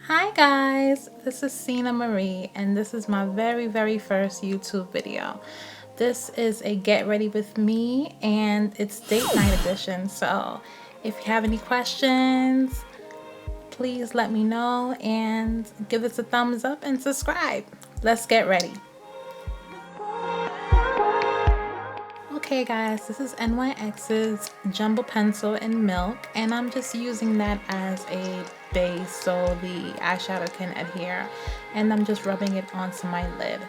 Hi guys, this is Sina Marie and this is my very first YouTube video. This is a get ready with me and it's date night edition. So if you have any questions, please let me know and give this a thumbs up and subscribe. Let's get ready. Okay guys, this is NYX's Jumbo Pencil in Milk and I'm just using that as a base so the eyeshadow can adhere, and I'm just rubbing it onto my lid.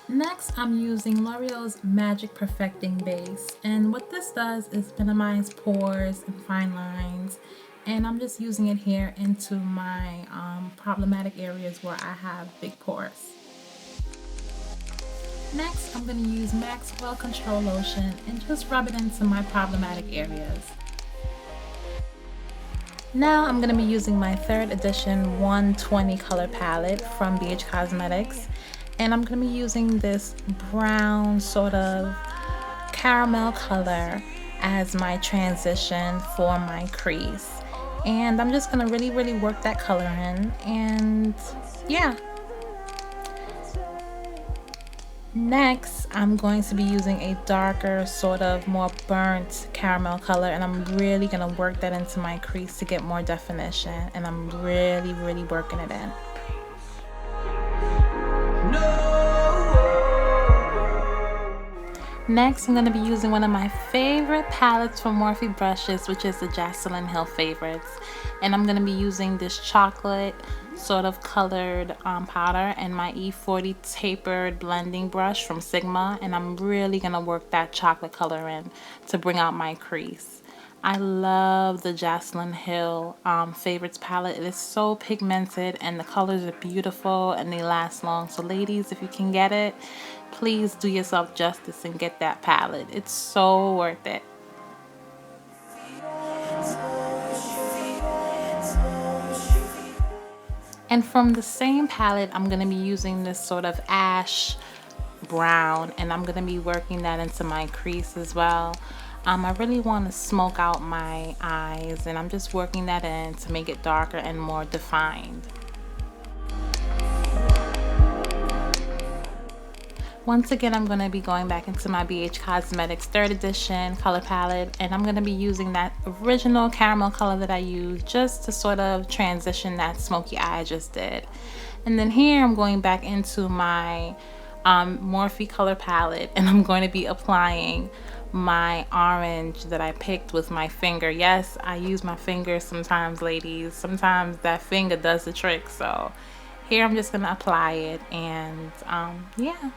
Next, I'm using L'Oreal's Magic Perfecting Base, and what this does is minimize pores and fine lines, and I'm just using it here into my problematic areas where I have big pores. Next, I'm going to use Maxwell Control Lotion and just rub it into my problematic areas. Now I'm going to be using my 3rd edition 120 color palette from BH Cosmetics, and I'm going to be using this brown sort of caramel color as my transition for my crease. And I'm just going to really work that color in, and yeah. Next, I'm going to be using a darker, sort of more burnt caramel color, and I'm really going to work that into my crease to get more definition, and I'm really working it in. Next, I'm going to be using one of my favorite palettes from Morphe brushes, which is the Jocelyn Hill Favorites. And I'm going to be using this chocolate sort of colored powder and my E40 tapered blending brush from Sigma. And I'm really going to work that chocolate color in to bring out my crease. I love the Jocelyn Hill Favorites palette. It is so pigmented and the colors are beautiful and they last long. So ladies, if you can get it, please do yourself justice and get that palette. It's so worth it. And from the same palette, I'm going to be using this sort of ash brown, and I'm going to be working that into my crease as well. I really want to smoke out my eyes, and I'm just working that in to make it darker and more defined. Once again, I'm going to be going back into my BH Cosmetics 3rd edition color palette, and I'm going to be using that original caramel color that I used just to sort of transition that smoky eye I just did. And then here I'm going back into my Morphe color palette, and I'm going to be applying my orange that I picked with my finger. Yes, I use my finger sometimes, ladies. Sometimes that finger does the trick. So here I'm just going to apply it, and yeah.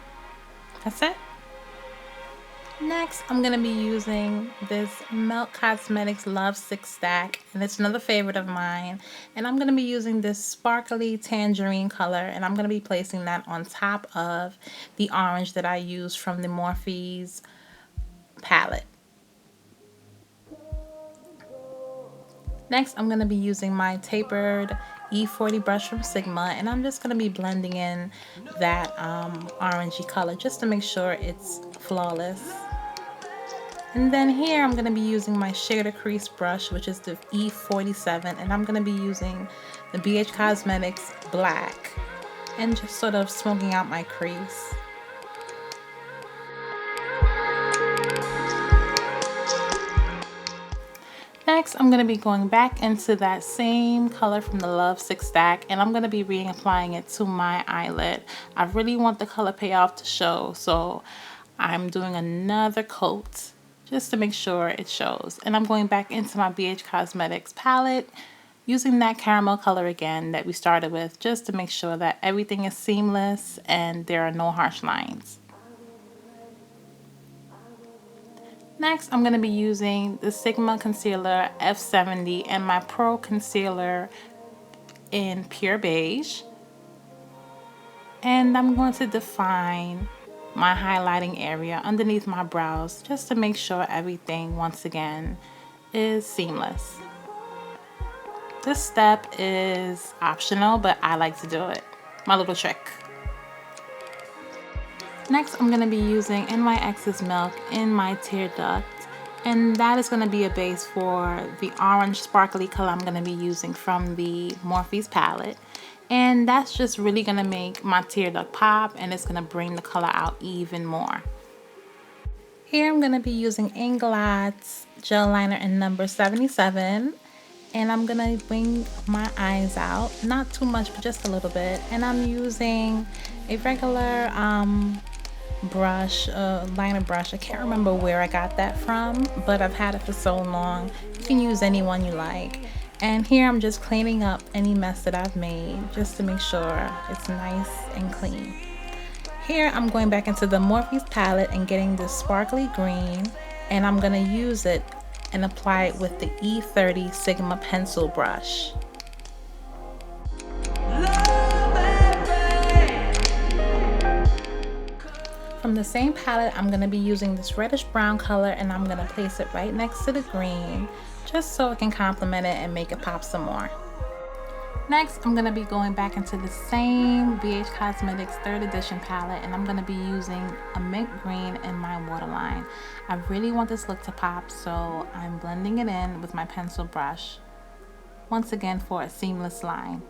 That's it. Next, I'm going to be using this Melt Cosmetics Love 6 Stack, and it's another favorite of mine. And I'm going to be using this sparkly tangerine color, and I'm going to be placing that on top of the orange that I used from the Morphe's palette. Next, I'm going to be using my tapered E40 brush from Sigma, and I'm just going to be blending in that orangey color just to make sure it's flawless. And then here I'm going to be using my Shader Crease brush, which is the E47, and I'm going to be using the BH Cosmetics Black and just sort of smoking out my crease. Next, I'm going to be going back into that same color from the Love 6 Stack, and I'm going to be reapplying it to my eyelid. I really want the color payoff to show, so I'm doing another coat just to make sure it shows. And I'm going back into my BH Cosmetics palette, using that caramel color again that we started with, just to make sure that everything is seamless and there are no harsh lines. Next, I'm going to be using the Sigma Concealer F70 and my Pro Concealer in Pure Beige. And I'm going to define my highlighting area underneath my brows just to make sure everything, once again, is seamless. This step is optional, but I like to do it. My little trick. Next, I'm going to be using NYX's Milk in my tear duct, And that is going to be a base for the orange sparkly color I'm going to be using from the Morphe's palette. And that's just really going to make my tear duct pop, and it's going to bring the color out even more. Here I'm going to be using Inglater's gel liner in number 77. And I'm going to bring my eyes out. Not too much, but just a little bit. And I'm using a regular brush, liner brush. I can't remember where I got that from, but I've had it for so long. You can use any one you like. And here I'm just cleaning up any mess that I've made just to make sure it's nice and clean. Here I'm going back into the Morphe's palette and getting this sparkly green, and I'm going to use it and apply it with the E30 Sigma pencil brush. From the same palette, I'm going to be using this reddish brown color, and I'm going to place it right next to the green just so it can complement it and make it pop some more. Next, I'm going to be going back into the same BH Cosmetics 3rd edition palette, and I'm going to be using a mint green in my waterline. I really want this look to pop, so I'm blending it in with my pencil brush, once again for a seamless line.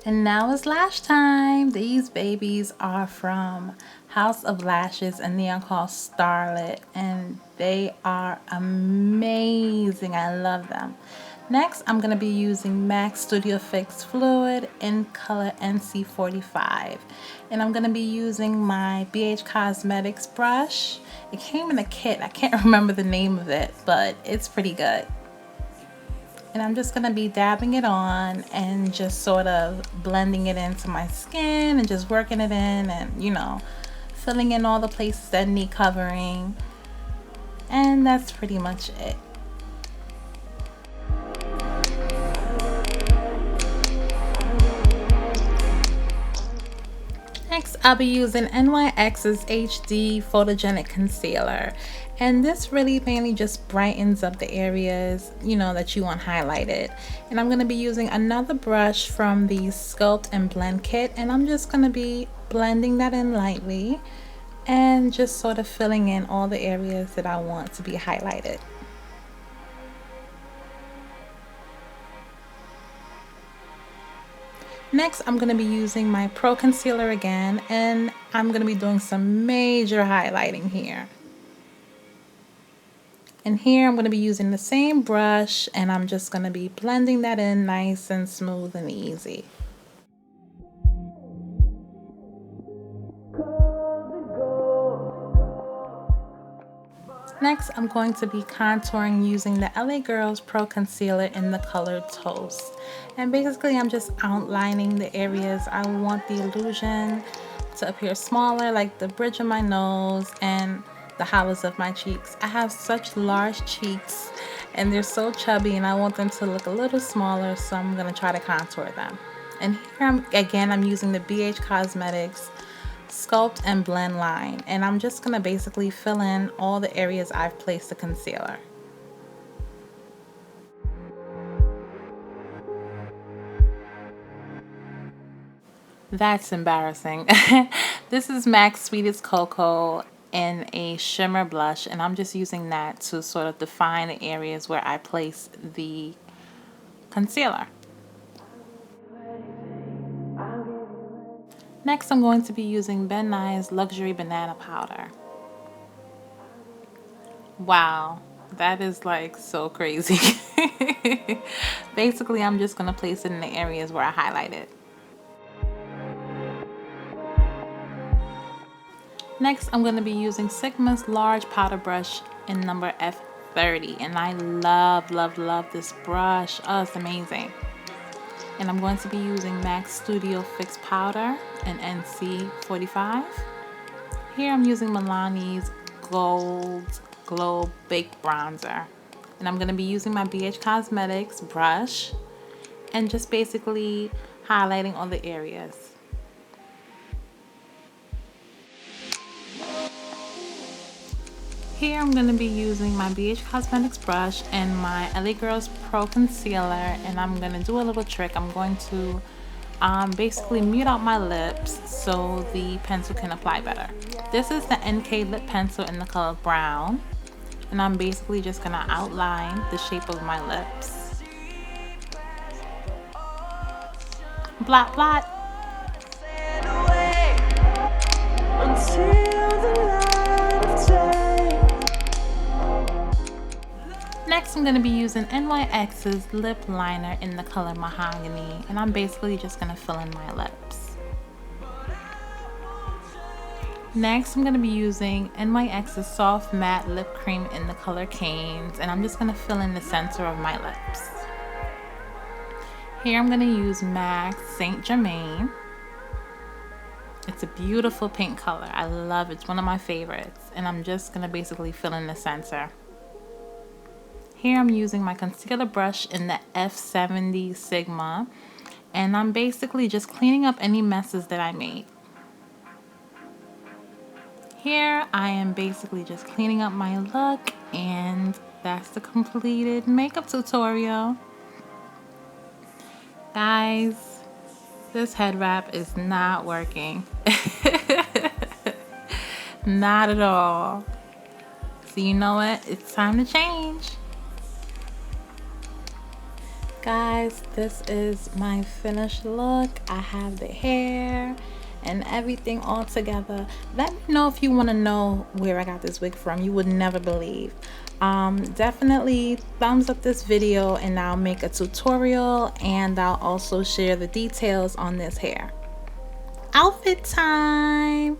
And now it's lash time. These babies are from House of Lashes, and they are called Starlit, and they are amazing. I love them. Next, I'm going to be using MAC Studio Fix Fluid in color NC45. And I'm going to be using my BH Cosmetics brush. It came in a kit. I can't remember the name of it, but it's pretty good. And I'm just going to be dabbing it on and just sort of blending it into my skin and just working it in and, you know, filling in all the places that need covering. And that's pretty much it. Next, I'll be using NYX's HD Photogenic Concealer. And this really mainly just brightens up the areas, you know, that you want highlighted. And I'm going to be using another brush from the Sculpt and Blend kit. And I'm just going to be blending that in lightly and just sort of filling in all the areas that I want to be highlighted. Next, I'm going to be using my Pro Concealer again, and I'm going to be doing some major highlighting here. And here I'm going to be using the same brush, and I'm just going to be blending that in nice and smooth and easy. Next, I'm going to be contouring using the LA Girls Pro Concealer in the color Toast. And basically, I'm just outlining the areas I want the illusion to appear smaller, like the bridge of my nose and the hollows of my cheeks. I have such large cheeks and they're so chubby, and I want them to look a little smaller, so I'm going to try to contour them. And here I'm using the BH Cosmetics Sculpt and Blend line, and I'm just going to basically fill in all the areas I've placed the concealer. That's embarrassing. This is MAC Sweetest Cocoa in a shimmer blush, and I'm just using that to sort of define the areas where I place the concealer. Next, I'm going to be using Ben Nye's Luxury Banana Powder. Wow, that is like so crazy. Basically, I'm just going to place it in the areas where I highlighted. Next, I'm going to be using Sigma's large powder brush in number F30. And I love, love, love this brush. Oh, it's amazing. And I'm going to be using MAC Studio Fix Powder in NC45. Here I'm using Milani's Gold Glow Baked Bronzer. And I'm going to be using my BH Cosmetics brush and just basically highlighting all the areas. Here I'm going to be using my BH Cosmetics brush and my LA Girls Pro Concealer, and I'm going to do a little trick. I'm going to basically mute out my lips so the pencil can apply better. This is the NK lip pencil in the color brown, and I'm basically just gonna outline the shape of my lips. Blot blot. Next, I'm going to be using NYX's lip liner in the color Mahogany, and I'm basically just going to fill in my lips. Next, I'm going to be using NYX's soft matte lip cream in the color Canes, and I'm just going to fill in the center of my lips. Here I'm going to use MAC Saint Germain. It's a beautiful pink color. I love it. It's one of my favorites, and I'm just going to basically fill in the center. Here I'm using my concealer brush in the F70 Sigma, and I'm basically just cleaning up any messes that I made. Here I am basically just cleaning up my look, and that's the completed makeup tutorial. Guys, this head wrap is not working. Not at all. So you know what? It's time to change. Guys, this is my finished look. I have the hair and everything all together. Let me know if you want to know where I got this wig from. You would never believe. Definitely thumbs up this video, and I'll make a tutorial, and I'll also share the details on this hair. Outfit time.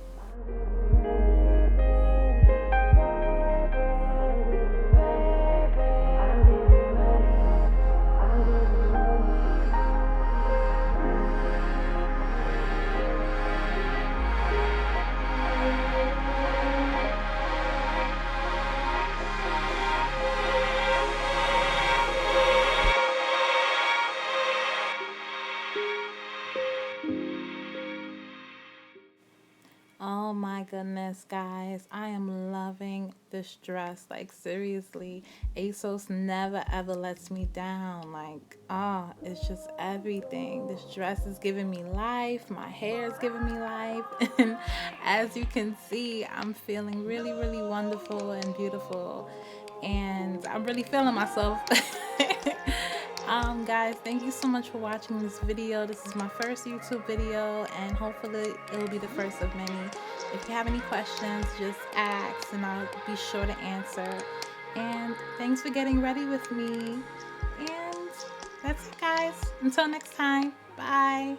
Oh my goodness, guys, I am loving this dress. Like, seriously, Asos never ever lets me down. Like, it's just everything. This dress is giving me life. My hair is giving me life. And as you can see, I'm feeling really, really wonderful and beautiful. And I'm really feeling myself. Guys, thank you so much for watching this video. This is my first YouTube video, and hopefully it'll be the first of many. If you have any questions, just ask and I'll be sure to answer. And thanks for getting ready with me. And that's it, guys. Until next time, bye.